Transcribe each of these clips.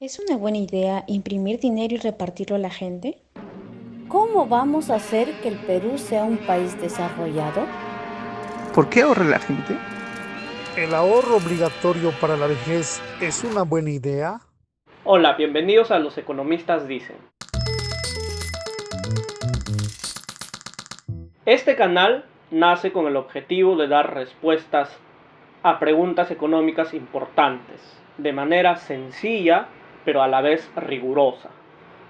¿Es una buena idea imprimir dinero y repartirlo a la gente? ¿Cómo vamos a hacer que el Perú sea un país desarrollado? ¿Por qué ahorra la gente? ¿El ahorro obligatorio para la vejez es una buena idea? Hola, bienvenidos a Los Economistas Dicen. Este canal nace con el objetivo de dar respuestas a preguntas económicas importantes, de manera sencilla, pero a la vez rigurosa.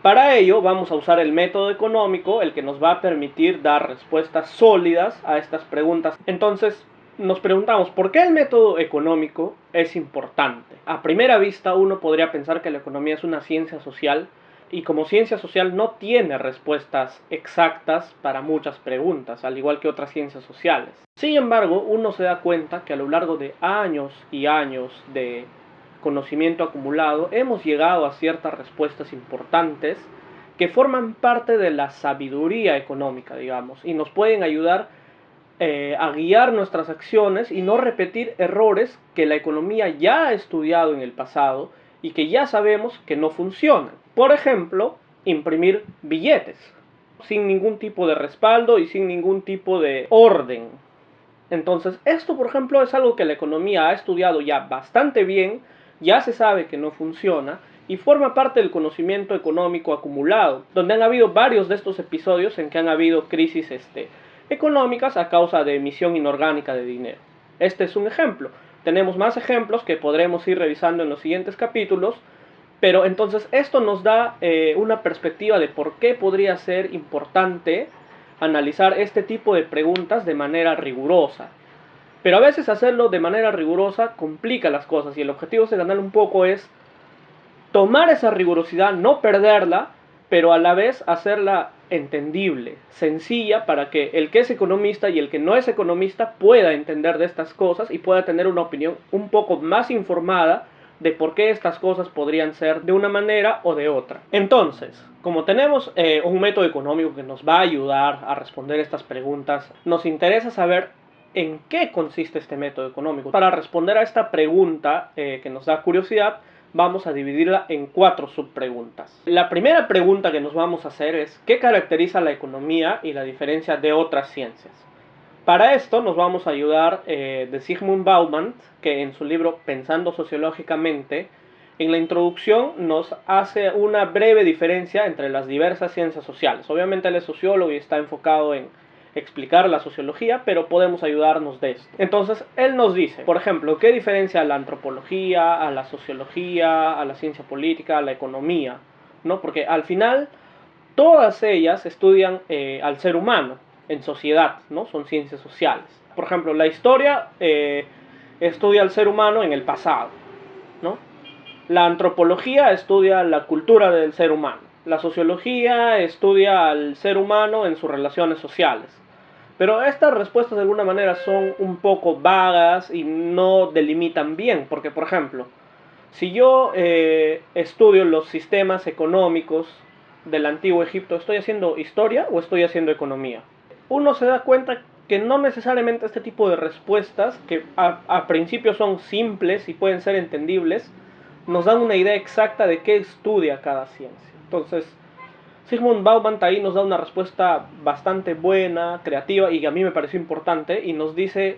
Para ello vamos a usar el método económico, el que nos va a permitir dar respuestas sólidas a estas preguntas. Entonces, nos preguntamos, ¿por qué el método económico es importante? A primera vista uno podría pensar que la economía es una ciencia social y como ciencia social no tiene respuestas exactas para muchas preguntas, al igual que otras ciencias sociales. Sin embargo, uno se da cuenta que a lo largo de años y años de conocimiento acumulado, hemos llegado a ciertas respuestas importantes que forman parte de la sabiduría económica, digamos, y nos pueden ayudar a guiar nuestras acciones y no repetir errores que la economía ya ha estudiado en el pasado y que ya sabemos que no funcionan. Por ejemplo, imprimir billetes sin ningún tipo de respaldo y sin ningún tipo de orden. Entonces, esto, por ejemplo, es algo que la economía ha estudiado ya bastante bien, ya se sabe que no funciona y forma parte del conocimiento económico acumulado, donde han habido varios de estos episodios en que han habido crisis económicas a causa de emisión inorgánica de dinero. Este es un ejemplo. Tenemos más ejemplos que podremos ir revisando en los siguientes capítulos, pero entonces esto nos da una perspectiva de por qué podría ser importante analizar este tipo de preguntas de manera rigurosa. Pero a veces hacerlo de manera rigurosa complica las cosas y el objetivo de ganar un poco es tomar esa rigurosidad, no perderla, pero a la vez hacerla entendible, sencilla, para que el que es economista y el que no es economista pueda entender de estas cosas y pueda tener una opinión un poco más informada de por qué estas cosas podrían ser de una manera o de otra. Entonces, como tenemos un método económico que nos va a ayudar a responder estas preguntas, nos interesa saber en qué consiste este método económico. Para responder a esta pregunta que nos da curiosidad, vamos a dividirla en 4 subpreguntas. La primera pregunta que nos vamos a hacer es ¿qué caracteriza la economía y la diferencia de otras ciencias? Para esto nos vamos a ayudar de Zygmunt Bauman, que en su libro Pensando sociológicamente, en la introducción nos hace una breve diferencia entre las diversas ciencias sociales. Obviamente él es sociólogo y está enfocado en explicar la sociología, pero podemos ayudarnos de esto. Entonces, él nos dice, por ejemplo, ¿qué diferencia a la antropología, a la sociología, a la ciencia política, a la economía? ¿No? Porque al final, todas ellas estudian al ser humano en sociedad, ¿no? Son ciencias sociales. Por ejemplo, la historia estudia al ser humano en el pasado, ¿no? La antropología estudia la cultura del ser humano. La sociología estudia al ser humano en sus relaciones sociales. Pero estas respuestas de alguna manera son un poco vagas y no delimitan bien, porque por ejemplo, si yo estudio los sistemas económicos del antiguo Egipto, ¿estoy haciendo historia o estoy haciendo economía? Uno se da cuenta que no necesariamente este tipo de respuestas, que a principio son simples y pueden ser entendibles, nos dan una idea exacta de qué estudia cada ciencia. Entonces, Zygmunt Bauman ahí nos da una respuesta bastante buena, creativa y a mí me pareció importante y nos dice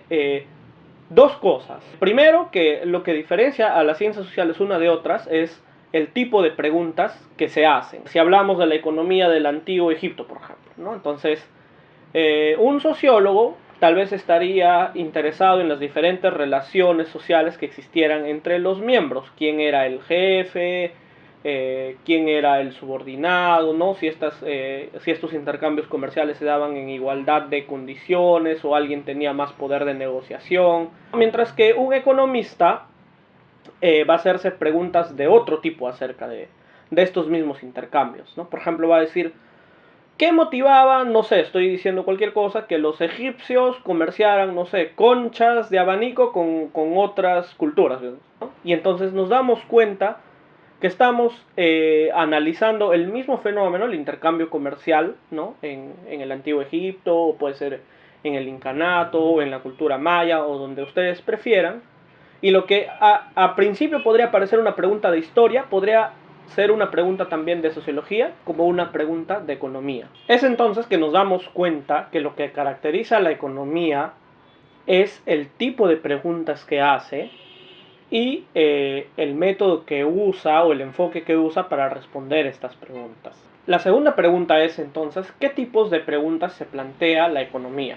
dos cosas. Primero, que lo que diferencia a las ciencias sociales una de otras es el tipo de preguntas que se hacen. Si hablamos de la economía del antiguo Egipto, por ejemplo, ¿no? Entonces, un sociólogo tal vez estaría interesado en las diferentes relaciones sociales que existieran entre los miembros. ¿Quién era el jefe? ¿Quién era el subordinado? ¿No? Si estos intercambios comerciales se daban en igualdad de condiciones o alguien tenía más poder de negociación. Mientras que un economista va a hacerse preguntas de otro tipo acerca de estos mismos intercambios, ¿no? Por ejemplo, va a decir, ¿qué motivaba, no sé, estoy diciendo cualquier cosa, que los egipcios comerciaran, no sé, conchas de abanico con otras culturas, ¿no? Y entonces nos damos cuenta que estamos analizando el mismo fenómeno, el intercambio comercial, ¿no? En el antiguo Egipto, o puede ser en el incanato, o en la cultura maya, o donde ustedes prefieran. Y lo que a principio podría parecer una pregunta de historia, podría ser una pregunta también de sociología como una pregunta de economía. Es entonces que nos damos cuenta que lo que caracteriza a la economía es el tipo de preguntas que hace y el método que usa o el enfoque que usa para responder estas preguntas. La segunda pregunta es entonces, ¿qué tipos de preguntas se plantea la economía?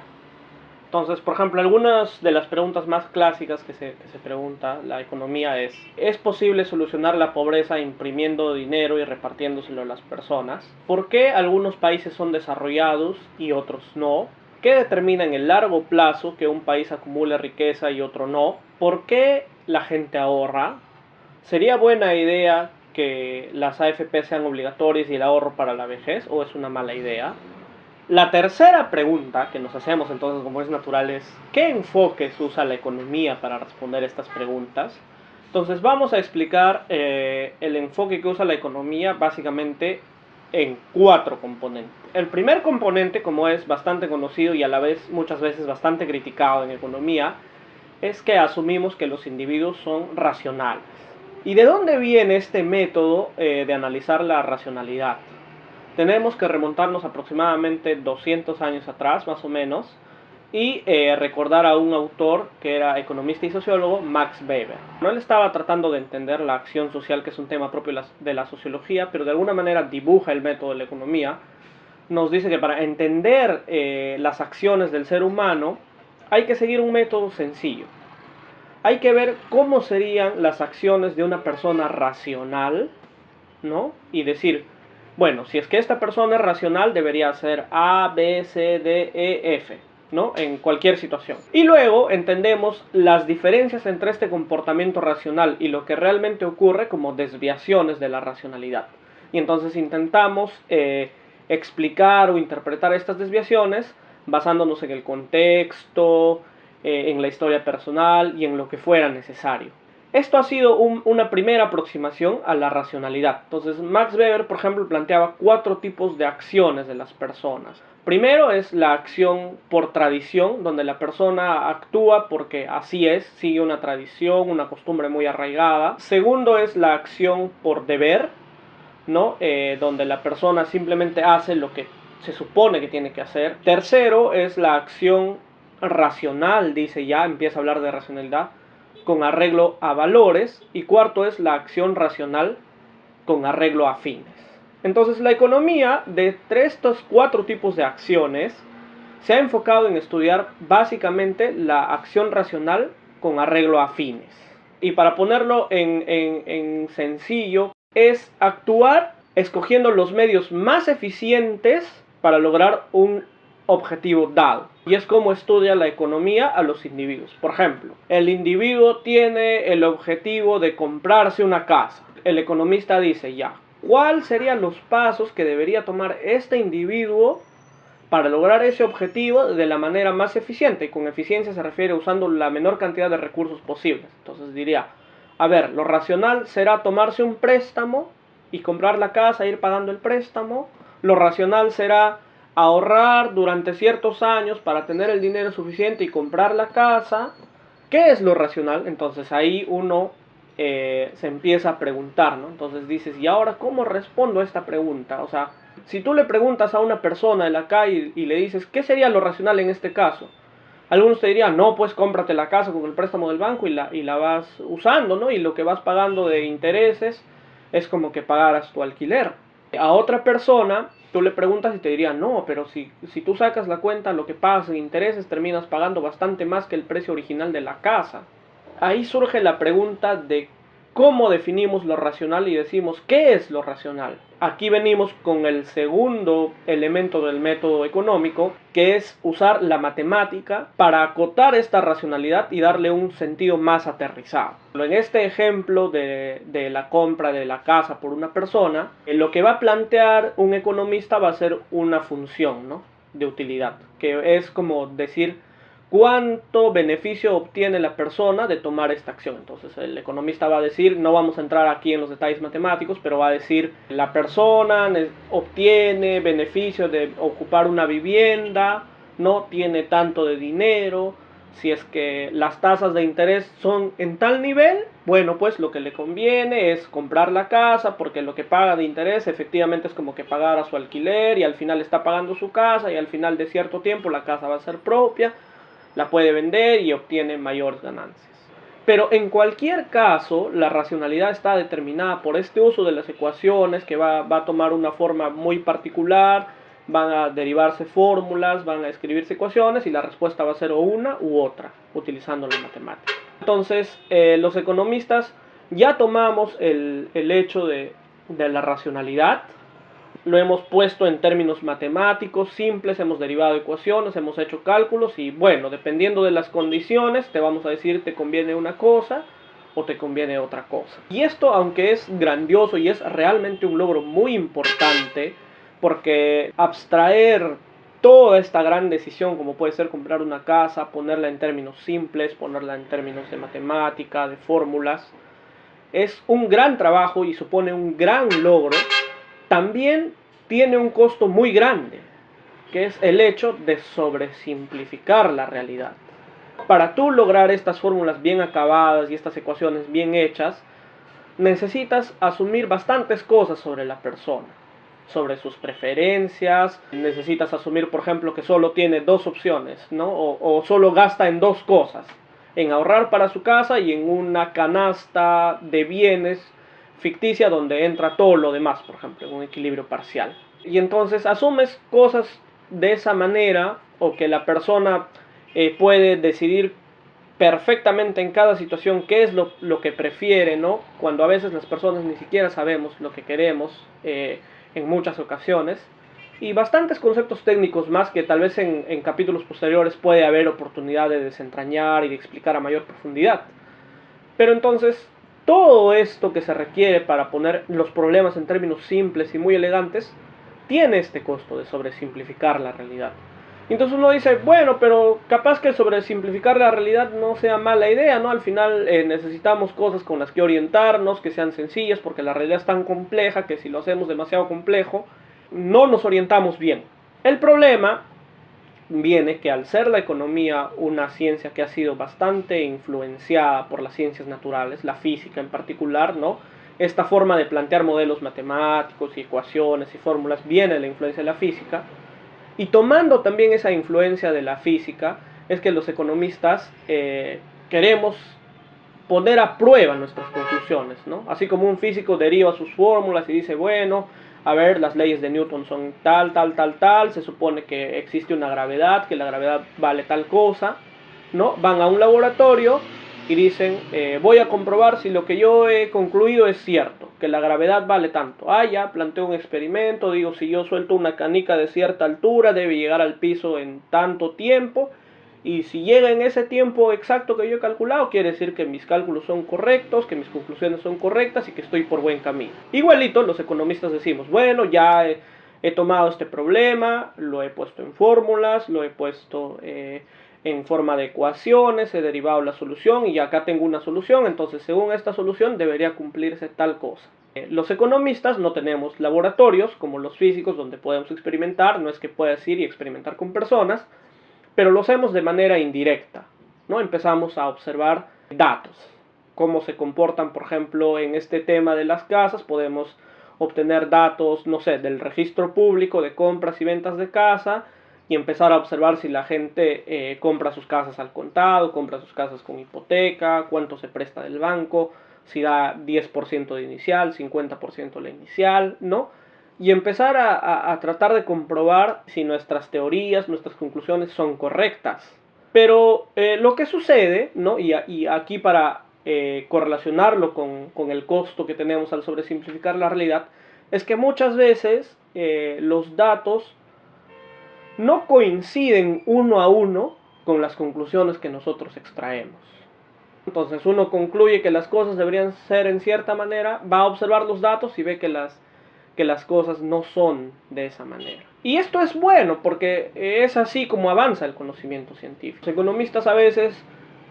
Entonces, por ejemplo, algunas de las preguntas más clásicas que se pregunta la economía ¿es posible solucionar la pobreza imprimiendo dinero y repartiéndoselo a las personas? ¿Por qué algunos países son desarrollados y otros no? ¿Qué determina en el largo plazo que un país acumule riqueza y otro no? ¿Por qué la gente ahorra? ¿Sería buena idea que las AFP sean obligatorias y el ahorro para la vejez o es una mala idea? La tercera pregunta que nos hacemos entonces como es natural es ¿qué enfoques usa la economía para responder estas preguntas? Entonces vamos a explicar el enfoque que usa la economía básicamente en 4 componentes. El primer componente, como es bastante conocido y a la vez muchas veces bastante criticado en economía, es que asumimos que los individuos son racionales. ¿Y de dónde viene este método de analizar la racionalidad? Tenemos que remontarnos aproximadamente 200 años atrás, más o menos, y recordar a un autor que era economista y sociólogo, Max Weber. Él estaba tratando de entender la acción social, que es un tema propio de la sociología, pero de alguna manera dibuja el método de la economía. Nos dice que para entender las acciones del ser humano hay que seguir un método sencillo. Hay que ver cómo serían las acciones de una persona racional, ¿no? Y decir, bueno, si es que esta persona es racional, debería hacer A, B, C, D, E, F, ¿no? En cualquier situación. Y luego entendemos las diferencias entre este comportamiento racional y lo que realmente ocurre como desviaciones de la racionalidad. Y entonces intentamos explicar o interpretar estas desviaciones basándonos en el contexto, en la historia personal y en lo que fuera necesario. Esto ha sido una primera aproximación a la racionalidad. Entonces, Max Weber, por ejemplo, planteaba 4 tipos de acciones de las personas. Primero es la acción por tradición, donde la persona actúa porque así es, sigue una tradición, una costumbre muy arraigada. Segundo es la acción por deber, ¿no? Donde la persona simplemente hace lo que se supone que tiene que hacer. Tercero es la acción racional, dice ya, empieza a hablar de racionalidad, con arreglo a valores, y cuarto es la acción racional con arreglo a fines. Entonces la economía de estos 4 tipos de acciones se ha enfocado en estudiar básicamente la acción racional con arreglo a fines. Y para ponerlo en sencillo, es actuar escogiendo los medios más eficientes para lograr un objetivo dado. Y es como estudia la economía a los individuos. Por ejemplo, el individuo tiene el objetivo de comprarse una casa. El economista dice ya, ¿cuáles serían los pasos que debería tomar este individuo para lograr ese objetivo de la manera más eficiente? Y con eficiencia se refiere usando la menor cantidad de recursos posibles. Entonces diría, a ver, lo racional será tomarse un préstamo y comprar la casa e ir pagando el préstamo. Lo racional será ahorrar durante ciertos años para tener el dinero suficiente y comprar la casa. ¿Qué es lo racional? Entonces ahí uno se empieza a preguntar, ¿no? Entonces dices, ¿y ahora cómo respondo a esta pregunta? O sea, si tú le preguntas a una persona en la calle y le dices, ¿qué sería lo racional en este caso? Algunos te dirían, no, pues cómprate la casa con el préstamo del banco y la vas usando, ¿no? Y lo que vas pagando de intereses es como que pagaras tu alquiler. A otra persona tú le preguntas y te diría, no, pero si tú sacas la cuenta, lo que pagas en intereses terminas pagando bastante más que el precio original de la casa. Ahí surge la pregunta de cómo definimos lo racional y decimos, ¿qué es lo racional? Aquí venimos con el segundo elemento del método económico, que es usar la matemática para acotar esta racionalidad y darle un sentido más aterrizado. En este ejemplo de la compra de la casa por una persona, lo que va a plantear un economista va a ser una función, ¿no?, de utilidad, que es como decir cuánto beneficio obtiene la persona de tomar esta acción. Entonces el economista va a decir, no vamos a entrar aquí en los detalles matemáticos, pero va a decir, la persona obtiene beneficio de ocupar una vivienda, no tiene tanto de dinero, Si es que las tasas de interés son en tal nivel, bueno, pues lo que le conviene es comprar la casa, porque lo que paga de interés efectivamente es como que pagara su alquiler, y al final está pagando su casa, y al final de cierto tiempo la casa va a ser propia, la puede vender y obtiene mayores ganancias. Pero en cualquier caso, la racionalidad está determinada por este uso de las ecuaciones, que va a tomar una forma muy particular, van a derivarse fórmulas, van a escribirse ecuaciones, y la respuesta va a ser o una u otra, utilizando la matemática. Entonces, los economistas ya tomamos el hecho de la racionalidad, lo hemos puesto en términos matemáticos simples, hemos derivado ecuaciones, hemos hecho cálculos, y bueno, dependiendo de las condiciones, te vamos a decir te conviene una cosa o te conviene otra cosa. Y esto, aunque es grandioso y es realmente un logro muy importante, porque abstraer toda esta gran decisión, como puede ser comprar una casa, ponerla en términos simples, ponerla en términos de matemática, de fórmulas, es un gran trabajo y supone un gran logro. También tiene un costo muy grande, que es el hecho de sobresimplificar la realidad. Para tú lograr estas fórmulas bien acabadas y estas ecuaciones bien hechas, necesitas asumir bastantes cosas sobre la persona, sobre sus preferencias. Necesitas asumir, por ejemplo, que solo tiene dos opciones, ¿no? O solo gasta en dos cosas: en ahorrar para su casa y en una canasta de bienes ficticia donde entra todo lo demás, por ejemplo, en un equilibrio parcial. Y entonces asumes cosas de esa manera, o que la persona puede decidir perfectamente en cada situación qué es lo que prefiere, ¿no? Cuando a veces las personas ni siquiera sabemos lo que queremos en muchas ocasiones. Y bastantes conceptos técnicos más que tal vez en capítulos posteriores puede haber oportunidad de desentrañar y de explicar a mayor profundidad. Pero entonces, todo esto que se requiere para poner los problemas en términos simples y muy elegantes, tiene este costo de sobresimplificar la realidad. Entonces uno dice, bueno, pero capaz que sobresimplificar la realidad no sea mala idea, ¿no? Al final necesitamos cosas con las que orientarnos, que sean sencillas, porque la realidad es tan compleja que si lo hacemos demasiado complejo, no nos orientamos bien. El problema viene que, al ser la economía una ciencia que ha sido bastante influenciada por las ciencias naturales, la física en particular, ¿no? Esta forma de plantear modelos matemáticos y ecuaciones y fórmulas viene de la influencia de la física, y tomando también esa influencia de la física, es que los economistas queremos poner a prueba nuestras conclusiones, ¿no? Así como un físico deriva sus fórmulas y dice, bueno, a ver, las leyes de Newton son tal, tal, tal, tal, se supone que existe una gravedad, que la gravedad vale tal cosa, ¿no? Van a un laboratorio y dicen, voy a comprobar si lo que yo he concluido es cierto, que la gravedad vale tanto. Ah, ya, planteo un experimento, digo, si yo suelto una canica de cierta altura, debe llegar al piso en tanto tiempo, y si llega en ese tiempo exacto que yo he calculado, quiere decir que mis cálculos son correctos, que mis conclusiones son correctas y que estoy por buen camino. Igualito, los economistas decimos, bueno, ya he tomado este problema, lo he puesto en fórmulas, lo he puesto en forma de ecuaciones, he derivado la solución y acá tengo una solución, entonces según esta solución debería cumplirse tal cosa. Los economistas no tenemos laboratorios como los físicos donde podemos experimentar, no es que puedas ir y experimentar con personas, pero lo hacemos de manera indirecta, ¿no? Empezamos a observar datos, cómo se comportan, por ejemplo, en este tema de las casas. Podemos obtener datos, no sé, del registro público de compras y ventas de casa, y empezar a observar si la gente compra sus casas al contado, compra sus casas con hipoteca, cuánto se presta del banco, si da 10% de inicial, 50% la inicial, ¿no? Y empezar a tratar de comprobar si nuestras teorías, nuestras conclusiones son correctas. Pero lo que sucede, ¿no? Y aquí para correlacionarlo con el costo que tenemos al sobresimplificar la realidad, es que muchas veces los datos no coinciden uno a uno con las conclusiones que nosotros extraemos. Entonces uno concluye que las cosas deberían ser en cierta manera, va a observar los datos y ve que las cosas no son de esa manera. Y esto es bueno porque es así como avanza el conocimiento científico. Los economistas a veces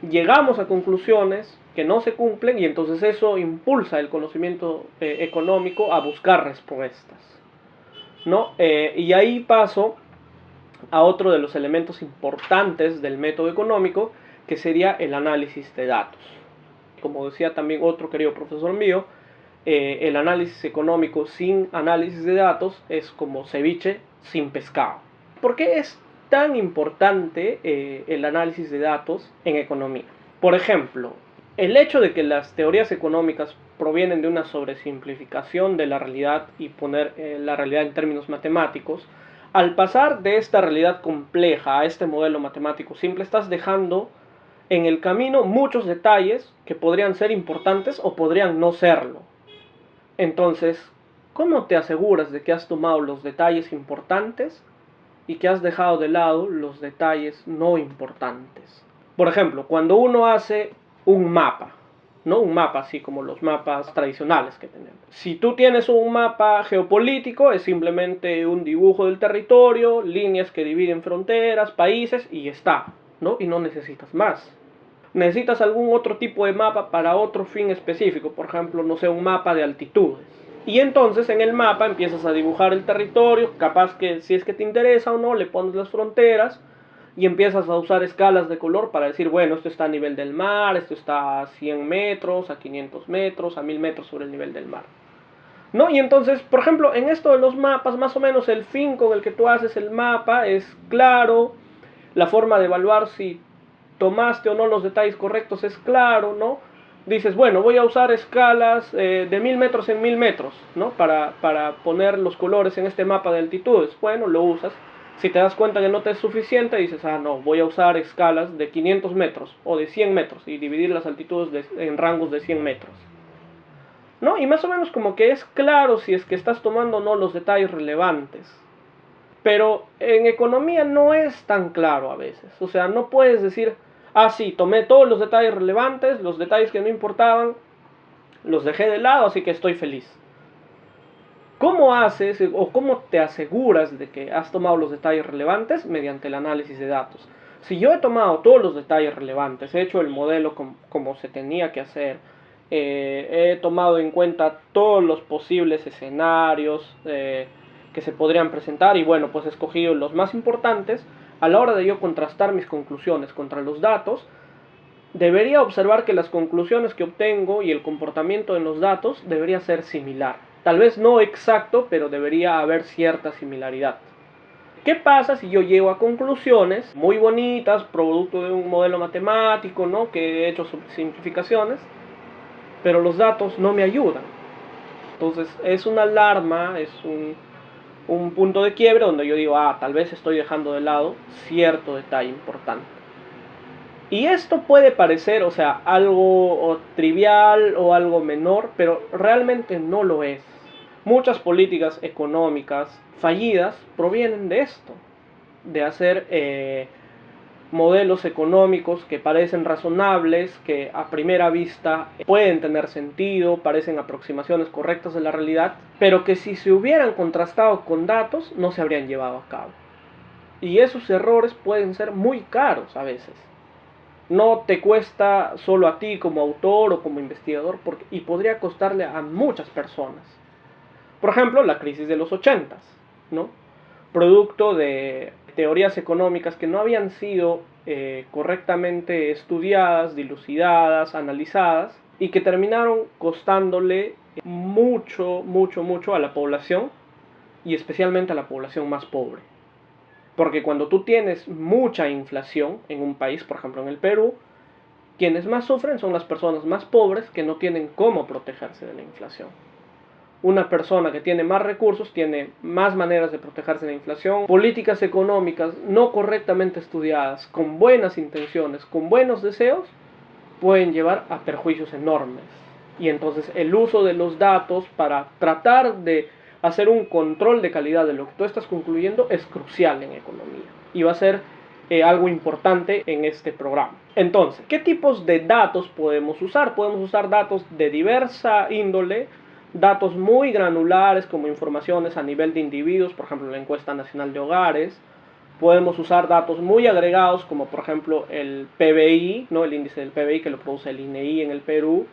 llegamos a conclusiones que no se cumplen, y entonces eso impulsa el conocimiento económico a buscar respuestas, ¿no? Y ahí paso a otro de los elementos importantes del método económico, que sería el análisis de datos. Como decía también otro querido profesor mío, el análisis económico sin análisis de datos es como ceviche sin pescado. ¿Por qué es tan importante el análisis de datos en economía? Por ejemplo, el hecho de que las teorías económicas provienen de una sobresimplificación de la realidad y poner la realidad en términos matemáticos, al pasar de esta realidad compleja a este modelo matemático simple, estás dejando en el camino muchos detalles que podrían ser importantes o podrían no serlo. Entonces, ¿cómo te aseguras de que has tomado los detalles importantes y que has dejado de lado los detalles no importantes? Por ejemplo, cuando uno hace un mapa, no un mapa así como los mapas tradicionales que tenemos. Si tú tienes un mapa geopolítico, es simplemente un dibujo del territorio, líneas que dividen fronteras, países y está, ¿no? Y no necesitas más. Necesitas algún otro tipo de mapa para otro fin específico, por ejemplo, no sé, un mapa de altitudes. Y entonces en el mapa empiezas a dibujar el territorio, capaz que si es que te interesa o no, le pones las fronteras y empiezas a usar escalas de color para decir, bueno, esto está a nivel del mar, esto está a 100 metros, a 500 metros, a 1000 metros sobre el nivel del mar, ¿no? Y entonces, por ejemplo, en esto de los mapas, más o menos el fin con el que tú haces el mapa es claro, la forma de evaluar si tomaste o no los detalles correctos es claro, ¿no? Dices, bueno, voy a usar escalas de 1000 metros en 1000 metros, ¿no? Para poner los colores en este mapa de altitudes. Bueno, lo usas. Si te das cuenta que no te es suficiente, dices, no, voy a usar escalas de 500 metros o de 100 metros y dividir las altitudes en rangos de 100 metros, ¿no? Y más o menos como que es claro si es que estás tomando o no los detalles relevantes. Pero en economía no es tan claro a veces. O sea, no puedes decir, sí, tomé todos los detalles relevantes, los detalles que no importaban, los dejé de lado, así que estoy feliz. ¿Cómo haces o cómo te aseguras de que has tomado los detalles relevantes? Mediante el análisis de datos. Si yo he tomado todos los detalles relevantes, he hecho el modelo como se tenía que hacer, he tomado en cuenta todos los posibles escenarios que se podrían presentar y bueno, pues he escogido los más importantes, a la hora de yo contrastar mis conclusiones contra los datos, debería observar que las conclusiones que obtengo y el comportamiento en los datos debería ser similar. Tal vez no exacto, pero debería haber cierta similaridad. ¿Qué pasa si yo llego a conclusiones muy bonitas, producto de un modelo matemático, ¿no? Que he hecho simplificaciones, pero los datos no me ayudan? Entonces es una alarma, es un punto de quiebre donde yo digo, tal vez estoy dejando de lado cierto detalle importante. Y esto puede parecer, o sea, algo trivial o algo menor, pero realmente no lo es. Muchas políticas económicas fallidas provienen de esto, de hacer modelos económicos que parecen razonables, que a primera vista pueden tener sentido, parecen aproximaciones correctas de la realidad, pero que si se hubieran contrastado con datos no se habrían llevado a cabo. Y esos errores pueden ser muy caros a veces. No te cuesta solo a ti como autor o como investigador, y podría costarle a muchas personas. Por ejemplo, la crisis de los 80s, ¿no? Producto de teorías económicas que no habían sido correctamente estudiadas, dilucidadas, analizadas, y que terminaron costándole mucho a la población, y especialmente a la población más pobre. Porque cuando tú tienes mucha inflación en un país, por ejemplo en el Perú, quienes más sufren son las personas más pobres que no tienen cómo protegerse de la inflación. Una persona que tiene más recursos tiene más maneras de protegerse de la inflación. Políticas económicas no correctamente estudiadas, con buenas intenciones, con buenos deseos, pueden llevar a perjuicios enormes. Y entonces el uso de los datos para tratar de hacer un control de calidad de lo que tú estás concluyendo es crucial en economía. Y va a ser algo importante en este programa. Entonces, ¿qué tipos de datos podemos usar? Podemos usar datos de diversa índole, datos muy granulares como informaciones a nivel de individuos, por ejemplo la encuesta nacional de hogares. Podemos usar datos muy agregados como por ejemplo el PBI, ¿no? El índice del PBI que lo produce el INEI en el Perú.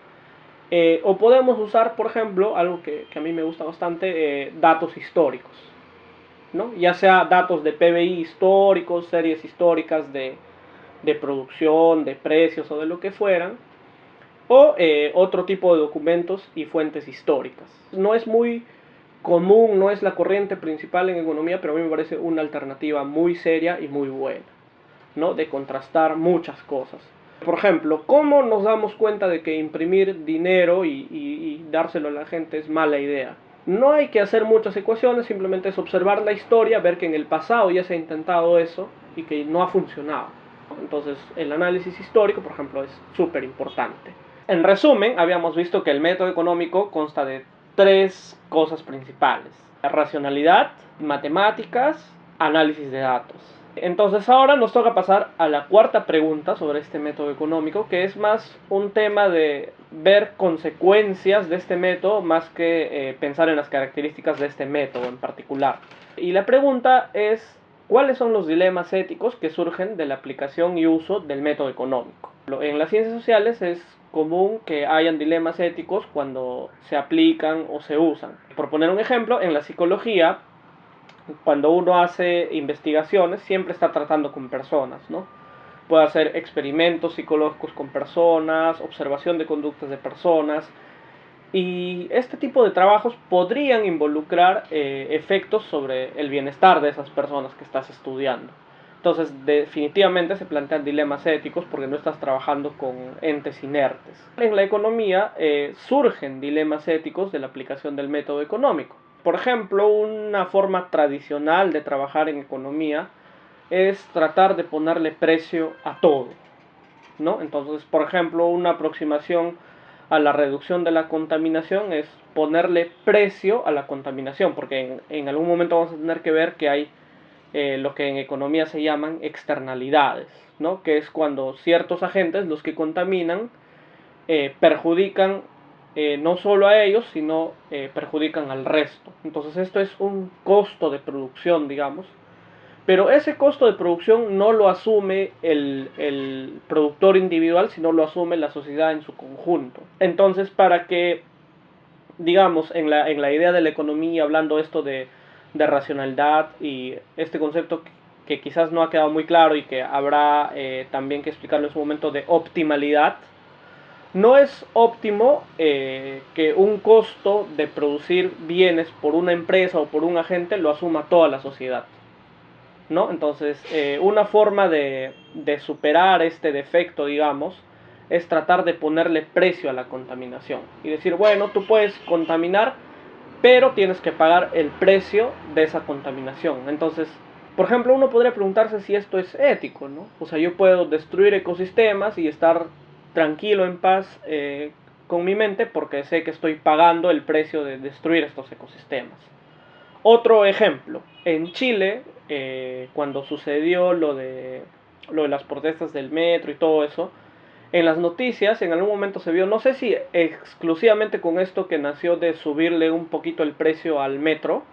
O podemos usar, por ejemplo, algo que a mí me gusta bastante, datos históricos, ¿no? Ya sea datos de PBI históricos, series históricas de de producción, de precios o de lo que fueran, o otro tipo de documentos y fuentes históricas. No es muy común, no es la corriente principal en economía, pero a mí me parece una alternativa muy seria y muy buena, ¿no? De contrastar muchas cosas. Por ejemplo, ¿cómo nos damos cuenta de que imprimir dinero y dárselo a la gente es mala idea? No hay que hacer muchas ecuaciones, simplemente es observar la historia, ver que en el pasado ya se ha intentado eso y que no ha funcionado. Entonces, el análisis histórico, por ejemplo, es súper importante. En resumen, habíamos visto que el método económico consta de tres cosas principales: racionalidad, matemáticas, análisis de datos. Entonces ahora nos toca pasar a la cuarta pregunta sobre este método económico, que es más un tema de ver consecuencias de este método más que pensar en las características de este método en particular. Y la pregunta es: ¿cuáles son los dilemas éticos que surgen de la aplicación y uso del método económico? En las ciencias sociales es común que hayan dilemas éticos cuando se aplican o se usan. Por poner un ejemplo, en la psicología, cuando uno hace investigaciones, siempre está tratando con personas, ¿no? Puede hacer experimentos psicológicos con personas, observación de conductas de personas, y este tipo de trabajos podrían involucrar efectos sobre el bienestar de esas personas que estás estudiando. Entonces, definitivamente se plantean dilemas éticos porque no estás trabajando con entes inertes. En la economía surgen dilemas éticos de la aplicación del método económico. Por ejemplo, una forma tradicional de trabajar en economía es tratar de ponerle precio a todo, ¿no? Entonces, por ejemplo, una aproximación a la reducción de la contaminación es ponerle precio a la contaminación, porque en algún momento vamos a tener que ver que hay lo que en economía se llaman externalidades, ¿no? Que es cuando ciertos agentes, los que contaminan, perjudican no solo a ellos, sino perjudican al resto. Entonces esto es un costo de producción, digamos, pero ese costo de producción no lo asume el productor individual, sino lo asume la sociedad en su conjunto. Entonces, para que, digamos, en la idea de la economía, hablando esto de racionalidad y este concepto que quizás no ha quedado muy claro y que habrá también que explicarlo en su momento, de optimalidad, no es óptimo que un costo de producir bienes por una empresa o por un agente lo asuma toda la sociedad, ¿no? Entonces, una forma de superar este defecto, digamos, es tratar de ponerle precio a la contaminación y decir, bueno, tú puedes contaminar, pero tienes que pagar el precio de esa contaminación. Entonces, por ejemplo, uno podría preguntarse si esto es ético, ¿no? O sea, yo puedo destruir ecosistemas y estar tranquilo, en paz, con mi mente, porque sé que estoy pagando el precio de destruir estos ecosistemas. Otro ejemplo: en Chile, cuando sucedió lo de las protestas del metro y todo eso, en las noticias en algún momento se vio, no sé si exclusivamente con esto que nació de subirle un poquito el precio al metro,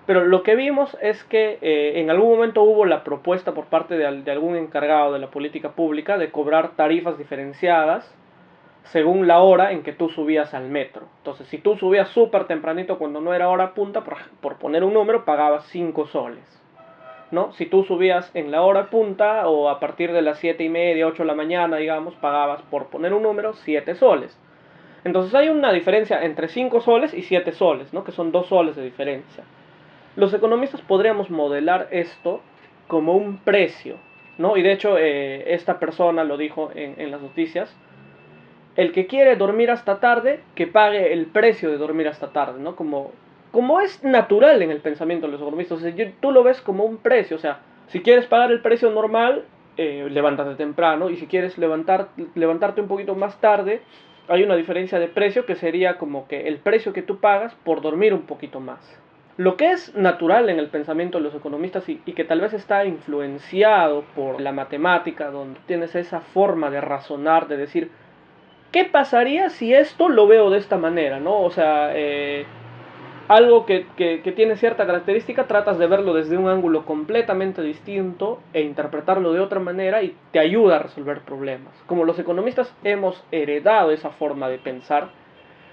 pero lo que vimos es que en algún momento hubo la propuesta por parte de algún encargado de la política pública de cobrar tarifas diferenciadas según la hora en que tú subías al metro. Entonces, si tú subías súper tempranito cuando no era hora punta, por poner un número, pagabas 5 soles, ¿no? Si tú subías en la hora punta o a partir de las 7:30, 8 de la mañana, digamos, pagabas, por poner un número, 7 soles. Entonces hay una diferencia entre 5 soles y 7 soles, ¿no? Que son 2 soles de diferencia. Los economistas podríamos modelar esto como un precio, ¿no? Y de hecho esta persona lo dijo en las noticias: el que quiere dormir hasta tarde, que pague el precio de dormir hasta tarde, ¿no? Como es natural en el pensamiento de los economistas. O sea, tú lo ves como un precio. O sea, si quieres pagar el precio normal, levántate temprano, y si quieres levantarte un poquito más tarde, hay una diferencia de precio que sería como que el precio que tú pagas por dormir un poquito más. Lo que es natural en el pensamiento de los economistas y que tal vez está influenciado por la matemática, donde tienes esa forma de razonar, de decir, ¿qué pasaría si esto lo veo de esta manera, ¿no? O sea, algo que tiene cierta característica, tratas de verlo desde un ángulo completamente distinto e interpretarlo de otra manera, y te ayuda a resolver problemas. Como los economistas hemos heredado esa forma de pensar,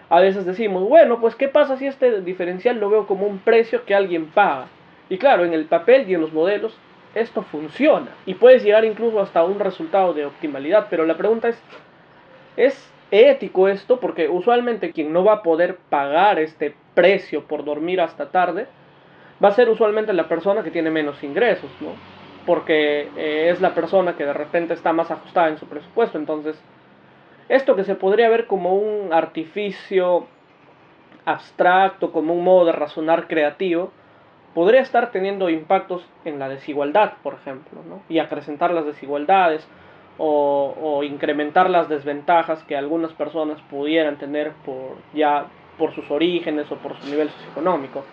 a veces decimos, bueno, pues ¿qué pasa si este diferencial lo veo como un precio que alguien paga? Y claro, en el papel y en los modelos esto funciona y puedes llegar incluso hasta un resultado de optimalidad, pero la pregunta ¿es ético esto? Porque usualmente quien no va a poder pagar este precio por dormir hasta tarde va a ser usualmente la persona que tiene menos ingresos, ¿no? Porque es la persona que de repente está más ajustada en su presupuesto. Entonces, esto que se podría ver como un artificio abstracto, como un modo de razonar creativo, podría estar teniendo impactos en la desigualdad, por ejemplo, ¿no? Y acrecentar las desigualdades o incrementar las desventajas que algunas personas pudieran tener por sus orígenes o por su nivel socioeconómico.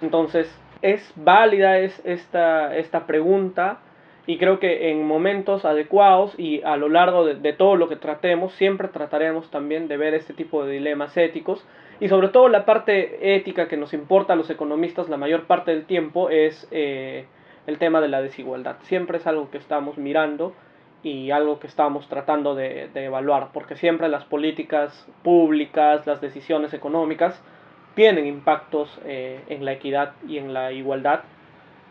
Entonces, es válida esta pregunta, y creo que en momentos adecuados y a lo largo de todo lo que tratemos, siempre trataremos también de ver este tipo de dilemas éticos, y sobre todo la parte ética que nos importa a los economistas la mayor parte del tiempo es el tema de la desigualdad. Siempre es algo que estamos mirando y algo que estamos tratando de evaluar, porque siempre las políticas públicas, las decisiones económicas tienen impactos en la equidad y en la igualdad,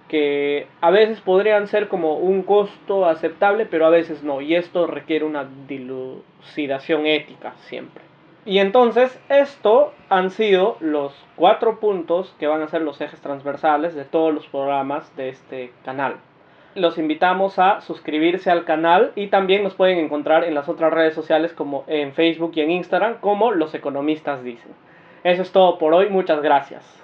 que a veces podrían ser como un costo aceptable, pero a veces no, y esto requiere una dilucidación ética siempre. Y entonces esto han sido los 4 puntos que van a ser los ejes transversales de todos los programas de este canal. Los invitamos a suscribirse al canal, y también nos pueden encontrar en las otras redes sociales como en Facebook y en Instagram como Los Economistas Dicen. Eso es todo por hoy, muchas gracias.